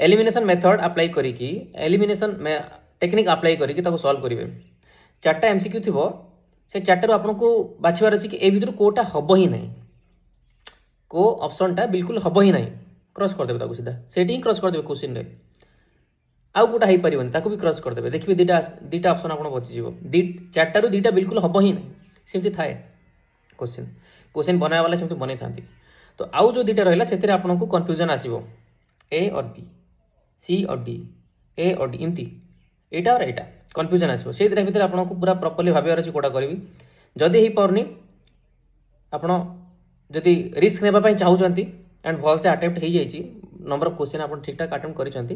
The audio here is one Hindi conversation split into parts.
एलिमिनेशन मेथड अप्लाई करिकी एलिमिनेशन टेक्निक अप्लाई करिकी ताको सॉल्व करिवे चारटा एमसीक्यू थिबो से चारटा आपको बाछिबार अछि कि ए भितर कोटा हबो ही नहीं को ऑप्शनटा बिल्कुल हबो ही नहीं क्रॉस कर देबे ताको सीधा सेटिंग क्रॉस कर देबे क्वेश्चन रे आउ कोटा हेई परिबनी ताको भी क्रॉस कर देबे देखिबे दीटा ऑप्शन आपन बचि जीवो चारटा रु दीटा बिल्कुल हबो ही नहीं सेमति थाए क्वेश्चन बनाया वाला सेमति बनै थांती तो आउ जो दीटा रहला सेतिरे आपनको कंफ्यूजन आसीबो ए और बी सी और डी ए और डी इमती एटा और एटा कंफ्यूजन आसीबो से दीटा भितर आपनको पूरा प्रॉपर्ली भाबियार अछि कोटा करबी जदी हेई परनी आपण जदी रिस्क नेबा पई चाहउचंती एंड भल से अटेम्प्ट हेई जाईची नंबर ऑफ क्वेश्चन आपण ठीक ठाक अटेम्प्ट करिसंती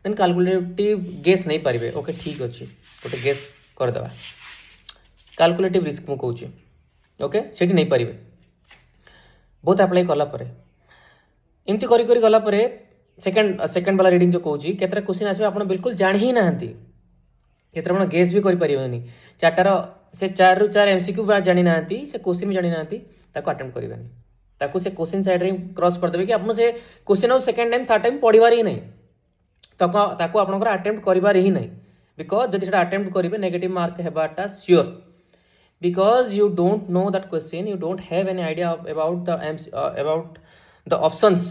देन कैलकुलेटिव गेस नहीं पारिबे ओके ठीक अछि गोटे गेस कर देबा कैलकुलेटिव रिस्क मु कहूची ओके सेठी नहीं पारिबे बहुत अप्लाई कला परे एमती करी करी गला परे सेकंड वाला रीडिंग जो कहूची केतरा क्वेश्चन आसीबे आपण बिल्कुल जान ही नाहंती केतरा आपण गेस भी करि परिबेनी चारटार से 4 रु 4 एमसीक्यू बा जानि नाहंती से क्वेश्चन भी जानि नाहंती ताको अटेम्प्ट करिबेनी ताको से क्वेश्चन साइड रे क्रॉस कर देबे कि आपण से क्वेश्चन और सेकंड टाइम थर्ड टाइम पढिबार ही नहीं ताको आपनकर अटेम्प्ट करिबार ही नहीं बिकॉज जदि सेटा अटेम्प्ट करिबे नेगेटिव मार्क हेबाटा sure because you don't know that question you don't have any idea about the options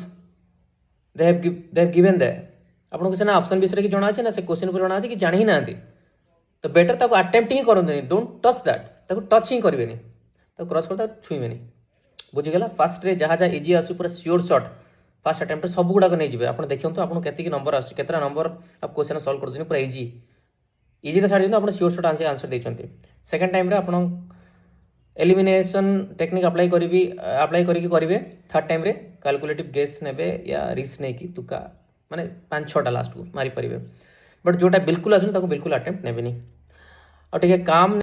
they have given there आपन को ना ऑप्शन विषय की जणा छै ना से क्वेश्चन पर जणा छै कि जानि ही नांती तो बेटर ताको अटेम्प्ट ही करंतनी डोंट टच दैट ताको टच ही करबेनी ताको क्रॉस करता छुईबेनी बुझि गेला फास्ट रे जहा जा इजी आसु पूरा श्योर शॉट फास्ट अटेम्प्ट सब गुडा को नै जिवे आपन देखियौ तो आपन केति की नंबर आसु केतरा नंबर आप क्वेश्चन सॉल्व कर दिनु पूरा इजी तो छाड़ी दिनु आपन श्योर शॉट आंसर देछंती सेकंड टाइम रे आपन एलिमिनेशन टेक्निक अप्लाई करिकी करिवे थर्ड टाइम रे कैलकुलेटिव गेस नेबे या रिस्क नै कि तुका माने 5-6टा लास्ट को मारी परिबे बट जोटा बिल्कुल आसुन ताको बिल्कुल अटेम्प्ट नेबेनी और ठीक है काम